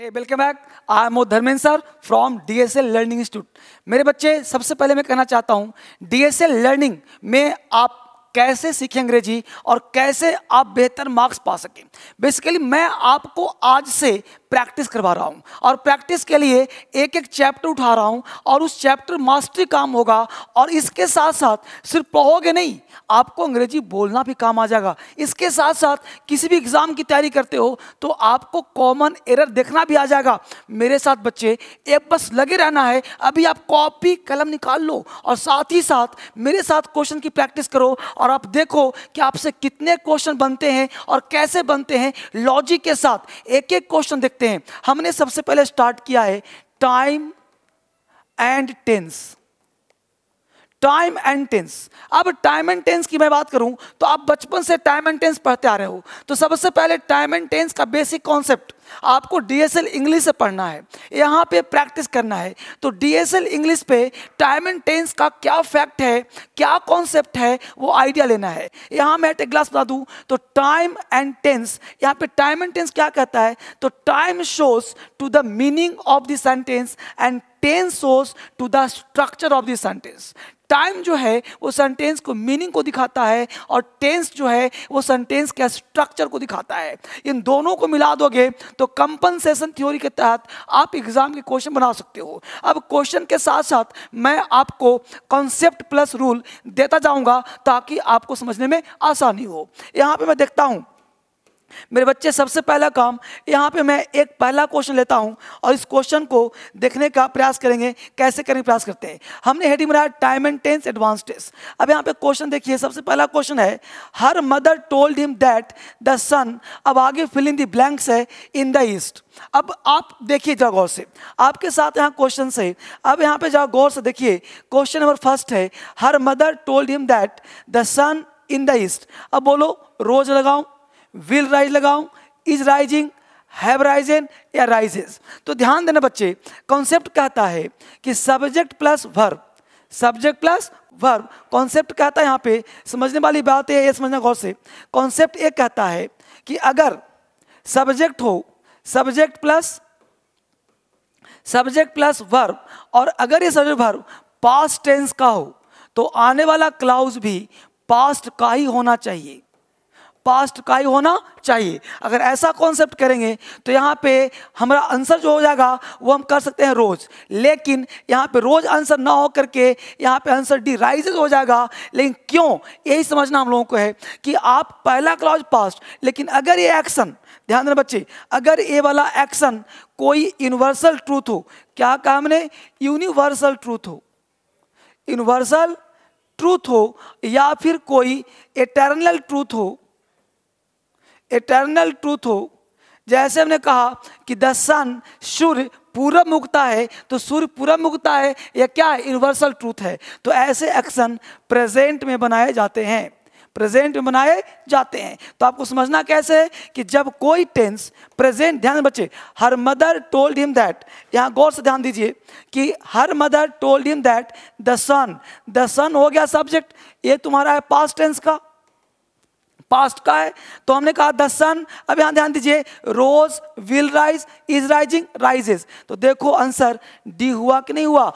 Hey welcome back. I am Dharmendra sir from DSL learning institute. मेरे बच्चे, सबसे पहले मैं कहना चाहता हूँ डीएसएल लर्निंग में आप कैसे सीखें अंग्रेजी और कैसे आप बेहतर मार्क्स पा सकें। बेसिकली मैं आपको आज से प्रैक्टिस करवा रहा हूं और प्रैक्टिस के लिए एक एक चैप्टर उठा रहा हूं और उस चैप्टर मास्टरी काम होगा और इसके साथ साथ सिर्फ पढ़ोगे नहीं, आपको अंग्रेजी बोलना भी काम आ जाएगा। इसके साथ साथ किसी भी एग्जाम की तैयारी करते हो तो आपको कॉमन एरर देखना भी आ जाएगा। मेरे साथ बच्चे एक बस लगे रहना है। अभी आप कॉपी कलम निकाल लो और साथ ही साथ मेरे साथ क्वेश्चन की प्रैक्टिस करो और आप देखो कि आपसे कितने क्वेश्चन बनते हैं और कैसे बनते हैं। लॉजिक के साथ एक एक क्वेश्चन देखते हैं। हमने सबसे पहले स्टार्ट किया है time and tense. Time and tense. अब टाइम एंड टेंस की मैं बात करूं तो आप बचपन से टाइम एंड टेंस पढ़ते आ रहे हो, तो सबसे पहले टाइम एंड टेंस का बेसिक कॉन्सेप्ट आपको डीएसएल इंग्लिश से पढ़ना है, यहां पे प्रैक्टिस करना है। तो डीएसएल इंग्लिश पे टाइम एंड टेंस का क्या फैक्ट है, क्या कॉन्सेप्ट है, वो आइडिया लेना है। यहां मैं एक ग्लास बता दूं तो टाइम एंड टेंस, यहां पे टाइम एंड टेंस क्या कहता है, तो time shows to the meaning of the sentence and tense shows to the structure of the sentence. Time जो है वो सेंटेंस को मीनिंग को दिखाता है और टेंस जो है वो सेंटेंस के स्ट्रक्चर को दिखाता है। इन दोनों को मिला दोगे तो कंपनसेशन थ्योरी के तहत आप एग्जाम के क्वेश्चन बना सकते हो। अब क्वेश्चन के साथ साथ मैं आपको कॉन्सेप्ट प्लस रूल देता जाऊंगा ताकि आपको समझने में आसानी हो। यहाँ पे मैं देखता हूँ मेरे बच्चे, सबसे पहला काम यहाँ पे मैं एक पहला क्वेश्चन लेता हूँ और इस क्वेश्चन को देखने का प्रयास करेंगे। कैसे करने का प्रयास करते हैं, हमने हेडिंग बनाया time and tense advance test. अब यहाँ पे क्वेश्चन देखिए, सबसे पहला क्वेश्चन है her mother told him that the son, अब आगे फिल इन द ब्लैंक्स है, इन द ईस्ट। अब आप देखिए जरा गौर से, आपके साथ यहाँ क्वेश्चन है। अब यहाँ पे जरा गौर से देखिए, क्वेश्चन नंबर फर्स्ट है her mother told him that the sun in the east. अब बोलो रोज लगाऊं, विल राइज लगाऊं, इज राइजिंग, हैव राइजन या राइजेस। तो ध्यान देना बच्चे, कॉन्सेप्ट कहता है कि subject plus verb, subject plus verb. Concept कहता है यहाँ पे, समझने वाली बात है, ये समझना गौर से। कॉन्सेप्ट एक कहता है कि अगर सब्जेक्ट हो, सब्जेक्ट प्लस वर्ब, और अगर ये सब्जेक्ट वर्ब पास्ट टेंस का हो तो आने वाला क्लाउज भी पास्ट का ही होना चाहिए, पास्ट का ही होना चाहिए। अगर ऐसा कॉन्सेप्ट करेंगे तो यहाँ पे हमारा आंसर जो हो जाएगा वो हम कर सकते हैं रोज, लेकिन यहाँ पे रोज आंसर ना हो करके यहाँ पे आंसर डी राइजेस हो जाएगा। लेकिन क्यों, यही समझना हम लोगों को है कि आप पहला क्लॉज पास्ट, लेकिन अगर ये एक्शन, ध्यान देना बच्चे, अगर ये वाला एक्शन कोई यूनिवर्सल ट्रूथ हो, क्या कहा हमने, यूनिवर्सल ट्रूथ हो, यूनिवर्सल ट्रूथ हो, या फिर कोई एटर्नल ट्रूथ हो, एटर्नल ट्रूथ हो। जैसे हमने कहा कि द सन, सूर्य पूरब मुकता है, तो सूर्य पूरब मुकता है, यह क्या है, यूनिवर्सल ट्रूथ है। तो ऐसे एक्शन प्रेजेंट में बनाए जाते हैं, प्रेजेंट में बनाए जाते हैं। तो आपको समझना कैसे है कि जब कोई टेंस प्रेजेंट, ध्यान बच्चे, her mother told him that, यहाँ गौर से ध्यान दीजिए कि her mother told him that the son, the son हो गया सब्जेक्ट, ये तुम्हारा है पास्ट टेंस का, पास्ट का है, तो हमने कहा द सन। अब यहां ध्यान दीजिए, rose, will rise, is rising, rises. तो देखो आंसर डी हुआ कि नहीं हुआ,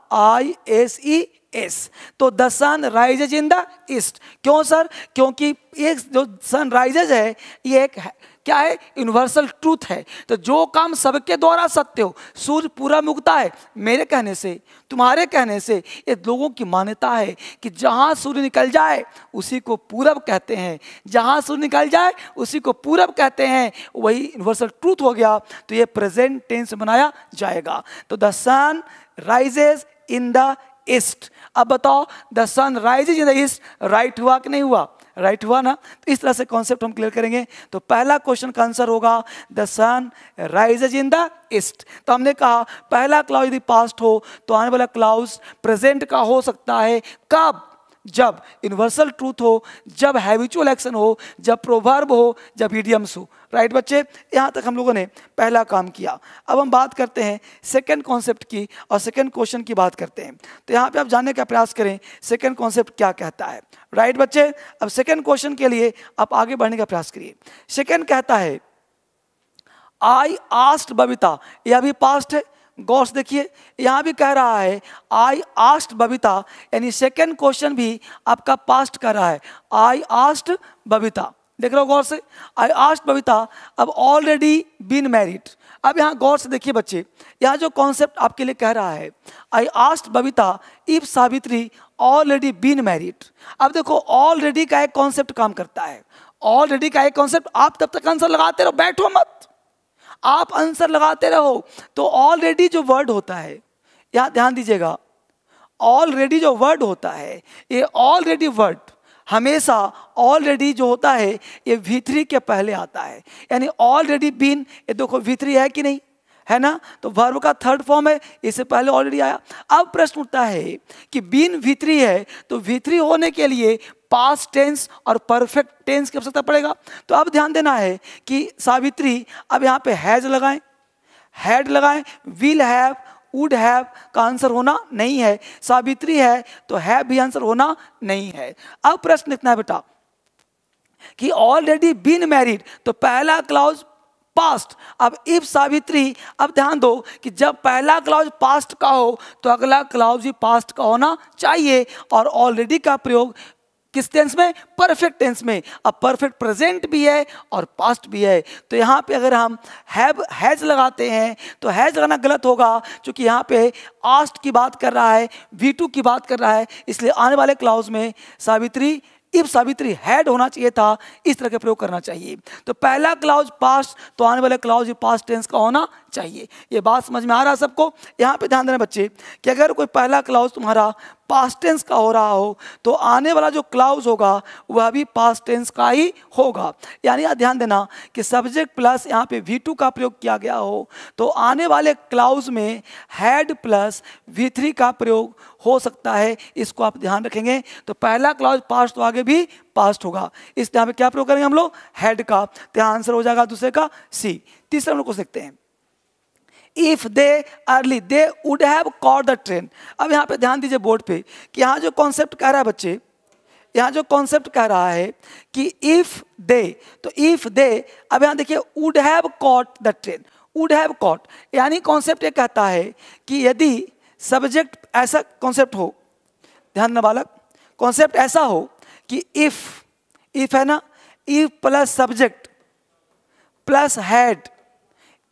RISES। तो the sun rises in the east. क्यों सर, क्योंकि एक जो सन राइजेज है ये एक क्या है, यूनिवर्सल ट्रूथ है। तो जो काम सबके द्वारा सत्य हो, सूर्य पूरा मुकता है, मेरे कहने से, तुम्हारे कहने से, ये लोगों की मान्यता है कि जहाँ सूर्य निकल जाए उसी को पूरब कहते हैं, जहाँ सूर्य निकल जाए उसी को पूरब कहते हैं, वही यूनिवर्सल ट्रूथ हो गया। तो ये प्रेजेंट टेंस बनाया जाएगा। तो the sun rises in the east. अब बताओ the sun rises in the east right हुआ कि नहीं हुआ, राइट हुआ ना। तो इस तरह से कॉन्सेप्ट हम क्लियर करेंगे। तो पहला क्वेश्चन का आंसर होगा the sun rises in the east. तो हमने कहा पहला क्लाउज यदि पास्ट हो तो आने वाला क्लाउज प्रेजेंट का हो सकता है, कब, जब यूनिवर्सल ट्रूथ हो, जब हैबिचुअल एक्शन हो, जब प्रोवर्ब हो, जब इडियम्स हो। राइट बच्चे, यहाँ तक हम लोगों ने पहला काम किया। अब हम बात करते हैं सेकंड कॉन्सेप्ट की और सेकंड क्वेश्चन की बात करते हैं। तो यहाँ पे आप जानने का प्रयास करें सेकंड कॉन्सेप्ट क्या कहता है। राइट बच्चे, अब सेकंड क्वेश्चन के लिए आप आगे बढ़ने का प्रयास करिए। सेकंड कहता है आई आस्क्ड बबीता, यह भी पास्ट है, गौर से देखिए यहाँ भी कह रहा है आई आस्क्ड बबीता, यानी सेकेंड क्वेश्चन भी आपका पास्ट कर रहा है, आई आस्क्ड बबीता। देख रहे हो गौर से, आई आस्क्ड बबीता, अब ऑलरेडी बीन मैरिड। अब यहाँ गौर से देखिए बच्चे, यहाँ जो कॉन्सेप्ट आपके लिए कह रहा है I asked Babita if Savitri already been married. अब देखो ऑलरेडी का एक कॉन्सेप्ट काम करता है, ऑलरेडी का एक कॉन्सेप्ट। आप तब तक आंसर लगाते रहो, बैठो मत, आप आंसर लगाते रहो। तो ऑलरेडी जो वर्ड होता है, यहाँ ध्यान दीजिएगा, ऑलरेडी जो वर्ड होता है, ये ऑलरेडी वर्ड हमेशा ऑलरेडी जो होता है ये V3 के पहले आता है, यानी ऑलरेडी बीन, ये देखो V3 है कि नहीं है ना, तो वर्ब का थर्ड फॉर्म है, इससे पहले ऑलरेडी आया। अब प्रश्न उठता है कि बीन V3 है तो V3 होने के लिए पास्ट टेंस और परफेक्ट टेंस की आवश्यकता पड़ेगा। तो अब ध्यान देना है कि सावित्री, अब यहाँ पे हैज लगाएं, हैड लगाएं, विल हैव, वुड हैव का आंसर होना नहीं है, सावित्री है तो हैव भी आंसर होना नहीं है। अब प्रश्न इतना है बेटा कि ऑलरेडी बीन मैरिड, तो पहला क्लॉज पास्ट। अब इफ सावित्री, अब ध्यान दो कि जब पहला क्लॉज पास्ट का हो तो अगला क्लॉज भी पास्ट का होना चाहिए, और ऑलरेडी का प्रयोग किस टेंस में, परफेक्ट टेंस में। अब परफेक्ट प्रेजेंट भी है और पास्ट भी है, तो यहाँ पे अगर हम हैव हैज लगाते हैं तो हैज लगाना गलत होगा, क्योंकि यहाँ पे आस्ट की बात कर रहा है, V2 की बात कर रहा है, इसलिए आने वाले क्लाउज में सावित्री, इफ सावित्री हैड होना चाहिए था, इस तरह का प्रयोग करना चाहिए। तो पहला क्लाउज पास्ट, तो आने वाले क्लाउज भी पास्ट टेंस का होना चाहिए। ये बात समझ में आ रहा है सबको? यहाँ पे ध्यान देना बच्चे कि अगर कोई पहला क्लाउज तुम्हारा पास्ट टेंस का हो रहा हो तो आने वाला जो क्लाउज होगा वह भी पास्ट टेंस का ही होगा। यानी ध्यान देना कि सब्जेक्ट प्लस यहाँ पे V2 का प्रयोग किया गया हो तो आने वाले क्लाउज में हैड प्लस V3 का प्रयोग हो सकता है, इसको आप ध्यान रखेंगे। तो पहला क्लाउज पास्ट तो आगे भी पास्ट होगा, इस यहाँ पे क्या प्रयोग करेंगे हम लोग, हैड का। तो यहाँ आंसर हो जाएगा दूसरे का C। तीसरा हम लोग को देखते हैं, if they early they would have caught the train. अब यहाँ पे ध्यान दीजिए बोर्ड पे कि यहाँ जो कॉन्सेप्ट कह रहा है बच्चे, यहाँ जो कॉन्सेप्ट कह रहा है कि इफ दे, तो इफ दे, अब यहाँ देखिए would have caught the train, would have caught, यानी कॉन्सेप्ट ये कहता है कि यदि सब्जेक्ट, ऐसा कॉन्सेप्ट हो, ध्यान देना बालक, कॉन्सेप्ट ऐसा हो कि इफ है ना, if plus subject plus had,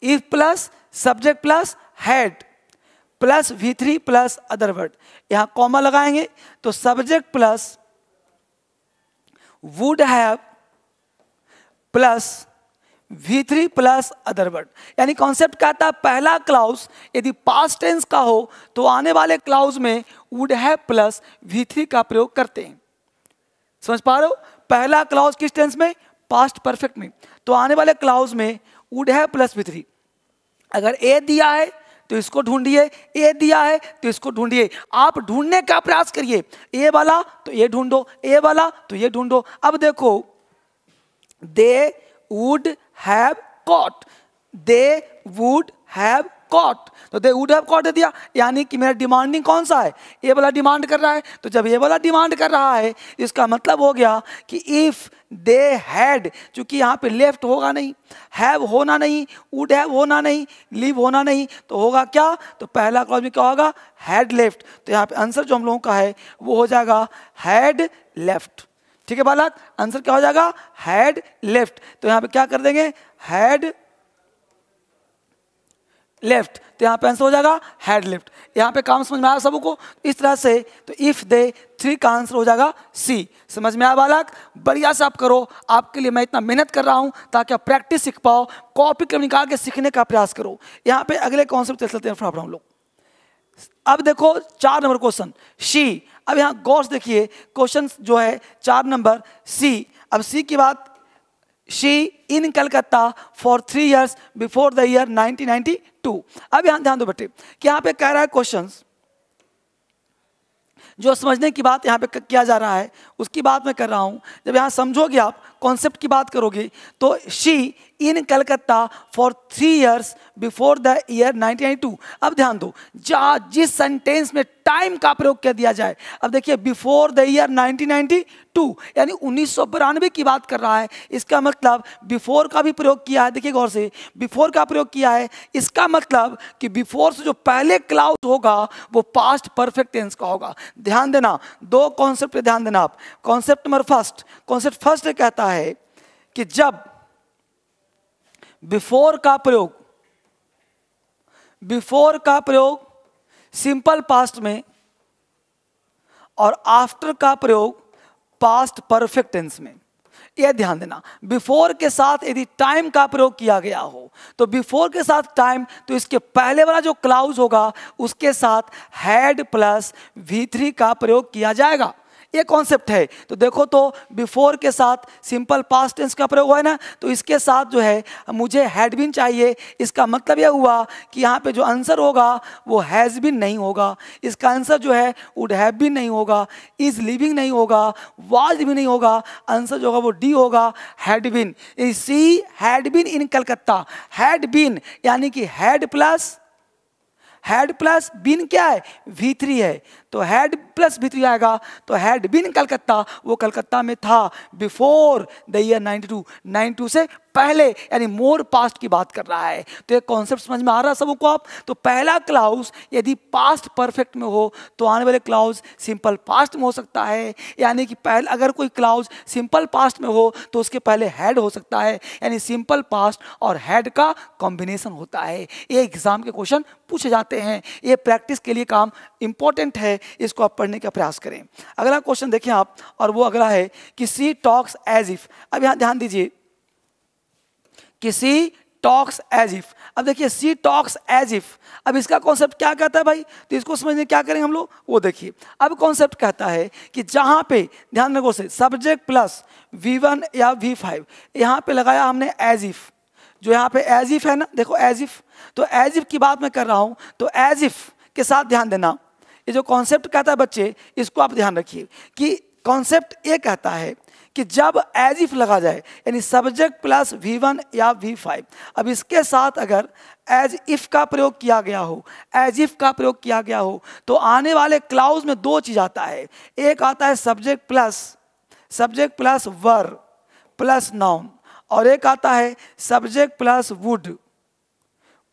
if plus subject plus had plus V3 plus other word, यहां कॉमा लगाएंगे तो subject plus would have plus V3 plus other word. यानी कॉन्सेप्ट कहता है पहला क्लाउज यदि पास्ट टेंस का हो तो आने वाले क्लाउज में वुड हैव प्लस V3 का प्रयोग करते हैं। समझ पा रहे हो? पहला क्लाउज किस टेंस में, पास्ट परफेक्ट में, तो आने वाले क्लाउज में वुड हैव प्लस V3। अगर ए दिया है तो इसको ढूंढिए, ए दिया है तो इसको ढूंढिए, आप ढूंढने का प्रयास करिए, ए वाला तो ये ढूंढो, ए वाला तो ये ढूंढो। अब देखो they would have caught, they would have caught, तो दे वुड हैव कॉट दे दिया, यानी कि मेरा डिमांडिंग कौन सा है, ए वाला डिमांड कर रहा है। तो जब ये वाला डिमांड कर रहा है इसका मतलब हो गया कि इफ दे हैड, चूंकि यहाँ पे लेफ्ट होगा नहीं, हैव होना नहीं, वुड हैव होना नहीं, लीव होना नहीं, तो होगा क्या, तो पहला क्लॉज में क्या होगा, हैड लेफ्ट। तो यहाँ पे आंसर जो हम लोगों का है वो हो जाएगा हैड लेफ्ट। ठीक है बालक, आंसर क्या हो जाएगा, हैड लेफ्ट। तो यहाँ पे क्या कर देंगे, हैड लेफ्ट, तो यहाँ पे आंसर हो जाएगा हैड लेफ्ट। यहाँ पे काम समझ में आया सबको इस तरह से, तो इफ दे 3 का आंसर हो जाएगा C। समझ में आया बालक? बढ़िया से आप करो, आपके लिए मैं इतना मेहनत कर रहा हूँ ताकि आप प्रैक्टिस सीख पाओ, कॉपी कर निकाल के सीखने का प्रयास करो। यहाँ पे अगले कॉन्सेप्ट चलते हैं फटाफट हम लोग। अब देखो 4 नंबर क्वेश्चन शी। अब यहाँ गौर से देखिए क्वेश्चन जो है 4 नंबर C। अब C की बात, she in Calcutta for 3 years before the year 1992। अब यहां ध्यान दो बेटे कि यहां पे कह रहा है क्वेश्चंस, जो समझने की बात यहां पे किया जा रहा है उसकी बात मैं कर रहा हूं। जब यहां समझोगे आप, कॉन्सेप्ट की बात करोगे, तो she in Calcutta for 3 years before the year 1992। अब ध्यान दो, जिस सेंटेंस में टाइम का प्रयोग कर दिया जाए, अब देखिए बिफोर द ईयर 1992 यानी 1992 की बात कर रहा है। इसका मतलब बिफोर का भी प्रयोग किया है, देखिए गौर से, बिफोर का प्रयोग किया है। इसका मतलब कि बिफोर से जो पहले क्लाउज होगा वो पास्ट परफेक्ट टेंस का होगा। ध्यान देना, दो कॉन्सेप्ट पे ध्यान देना आप। Concept number first, concept first कहता है कि जब बिफोर का प्रयोग सिंपल पास्ट में और आफ्टर का प्रयोग पास्ट परफेक्ट टेंस में, यह ध्यान देना। बिफोर के साथ यदि टाइम का प्रयोग किया गया हो तो बिफोर के साथ टाइम, तो इसके पहले वाला जो क्लाउज होगा उसके साथ हैड प्लस V3 का प्रयोग किया जाएगा। ये कॉन्सेप्ट है। तो देखो तो बिफोर के साथ सिंपल पास्ट टेंस का प्रयोग हुआ है ना, तो इसके साथ जो है मुझे हैड बीन चाहिए। इसका मतलब यह हुआ कि यहाँ पे जो आंसर होगा वो हैज़ बीन नहीं होगा, इसका आंसर जो है वुड हैव बीन नहीं होगा, इज लिविंग नहीं होगा, वाज भी नहीं होगा, आंसर जो होगा वो डी होगा, had been. She had been in Calcutta, had been यानी कि हैड प्लस बीन क्या है, V3 है, तो हैड प्लस V3 आएगा, तो हैड बीन कलकत्ता, वो कलकत्ता में था बिफोर द ईयर 92 से पहले, यानी मोर पास्ट की बात कर रहा है। तो ये कॉन्सेप्ट समझ में आ रहा है सबको आप। तो पहला क्लाउज यदि पास्ट परफेक्ट में हो तो आने वाले क्लाउज सिंपल पास्ट में हो सकता है, यानी कि पहले अगर कोई क्लाउज सिंपल पास्ट में हो तो उसके पहले हैड हो सकता है, यानी सिंपल पास्ट और हैड का कॉम्बिनेशन होता है। ये एग्जाम के क्वेश्चन पूछे जाते हैं, ये प्रैक्टिस के लिए काम इंपॉर्टेंट है, इसको आप पढ़ने का प्रयास करें। अगला क्वेश्चन देखें आप, और वो अगला है कि सी टॉक्स एज इफ। अब यहाँ ध्यान दीजिए कि सी टॉक्स एज इफ। अब देखिए सी टॉक्स एज इफ, अब इसका कॉन्सेप्ट क्या कहता है भाई, तो इसको समझने क्या करेंगे हम लोग, वो देखिए। अब कॉन्सेप्ट कहता है कि जहां पे ध्यान रखो से सब्जेक्ट प्लस V1 या V5, यहां पे लगाया हमने एज इफ। जो यहाँ पे एज इफ है ना, देखो एज इफ, तो एज इफ की बात मैं कर रहा हूं, तो एज इफ के साथ ध्यान देना। ये जो कॉन्सेप्ट कहता है बच्चे, इसको आप ध्यान रखिए कि कॉन्सेप्ट ये कहता है कि जब एज इफ लगा जाए, यानी सब्जेक्ट प्लस V1 या V5, अब इसके साथ अगर एज इफ का प्रयोग किया गया हो, एज इफ का प्रयोग किया गया हो, तो आने वाले क्लाउज में दो चीज आता है। एक आता है सब्जेक्ट प्लस वर प्लस नाउन, और एक आता है subject plus would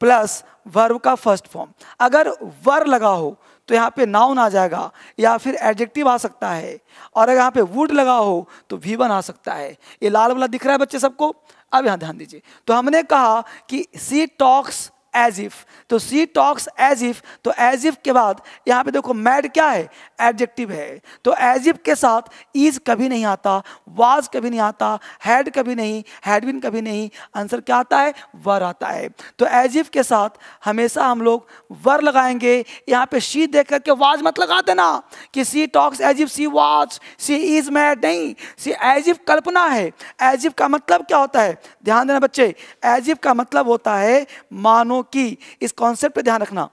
plus verb का फर्स्ट फॉर्म। अगर वर लगा हो तो यहाँ पे नाउन आ जाएगा या फिर एडजेक्टिव आ सकता है, और अगर यहाँ पे वुड लगा हो तो V1 आ सकता है। ये लाल वाला दिख रहा है बच्चे सबको। अब यहाँ ध्यान दीजिए, तो हमने कहा कि सी टॉक्स एज इफ, तो सी टॉक्स एज इफ, तो एज इफ के बाद यहाँ पे देखो मैड क्या है, एडजेक्टिव है, तो एज इफ के साथ इज कभी नहीं आता, वाज कभी नहीं आता, हैड कभी नहीं, हैड बीन कभी नहीं, आंसर क्या आता है, वर आता है। तो एज इफ के साथ हमेशा हम लोग वर लगाएंगे। यहाँ पे शी देख करके वाज मत लगा देना कि she talks as if she was, she is mad, नहीं, सी एज इफ कल्पना है। एज इफ का मतलब क्या होता है, ध्यान देना बच्चे, एज इफ का मतलब होता है मानो की। इस कॉन्सेप्ट पे ध्यान रखना,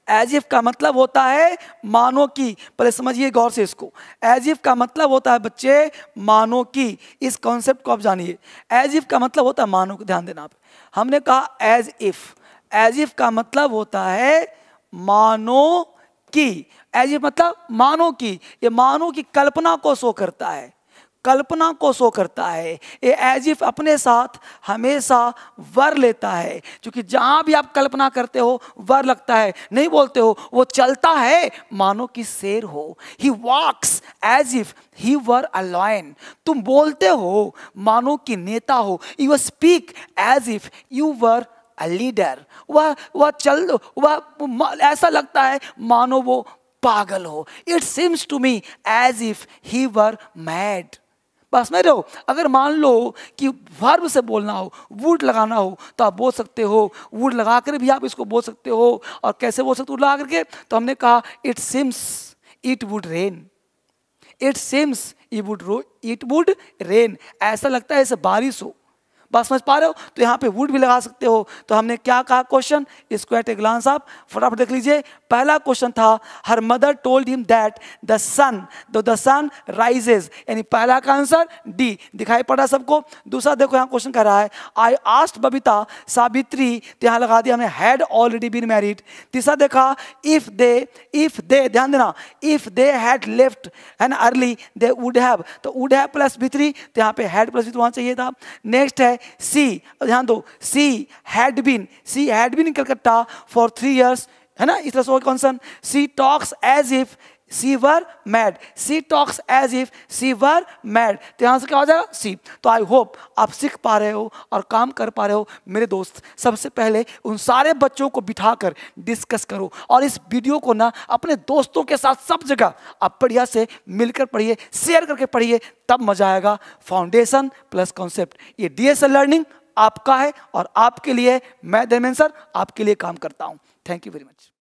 एज इफ का मतलब होता है मानो की। पहले समझिए गौर से इसको, एज इफ का मतलब होता है बच्चे मानो की। इस कॉन्सेप्ट को आप जानिए, एज इफ का मतलब होता है मानो की। ध्यान देना आप, हमने कहा एज इफ का मतलब होता है मानो की। एज इफ मतलब मानो की, ये मानो की कल्पना को शो करता है, कल्पना को शो करता है। ये एज इफ अपने साथ हमेशा वर लेता है, क्योंकि जहां भी आप कल्पना करते हो वर लगता है, नहीं बोलते हो वो चलता है मानो कि शेर हो। He walks as if he were a lion, तुम बोलते हो मानो कि नेता हो। You speak as if you were a leader, वह ऐसा लगता है मानो वो पागल हो। It seems to me as if he were mad. बस में रहो। अगर मान लो कि वर्ब से बोलना हो, वुड लगाना हो, तो आप बोल सकते हो, वुड लगा कर भी आप इसको बोल सकते हो। और कैसे बोल सकते हो लगा करके, तो हमने कहा it seems it would rain, it seems it would rain, ऐसा लगता है ऐसे बारिश हो। बात समझ पा रहे हो, तो यहाँ पे वुड भी लगा सकते हो। तो हमने क्या कहा क्वेश्चन, इसको एट ए ग्लांस आप फटाफट देख लीजिए। पहला क्वेश्चन था her mother told him that the sun rises, यानी पहला का आंसर डी, दिखाई पड़ा सबको। दूसरा देखो यहाँ क्वेश्चन कर रहा है आई आस्क्ड बबीता सावित्री, तो यहाँ लगा दिया हमने हैड ऑलरेडी बीन मैरिड। तीसरा देखा इफ दे ध्यान देना, इफ दे हैड लेफ्ट है ना अर्ली दे वुड हैव, तो वुड हैव प्लस V3, तो यहाँ पे हैड प्लस V3 वहाँ चाहिए था। नेक्स्ट है सी, ध्यान दो, she had been in Calcutta for 3 years, है ना, इस तरह से कॉन्सन। She talks as if she were mad, she talks as if she were mad, तो यहाँ से क्या हो जाएगा सी। तो आई होप आप सीख पा रहे हो और काम कर पा रहे हो मेरे दोस्त। सबसे पहले उन सारे बच्चों को बिठाकर डिस्कस करो और इस वीडियो को ना अपने दोस्तों के साथ सब जगह आप बढ़िया से मिलकर पढ़िए, शेयर करके पढ़िए, तब मजा आएगा। फाउंडेशन प्लस कॉन्सेप्ट, ये DSL लर्निंग आपका है और आपके लिए मैं धर्मेंद्र सर आपके लिए काम करता हूँ। Thank you very much.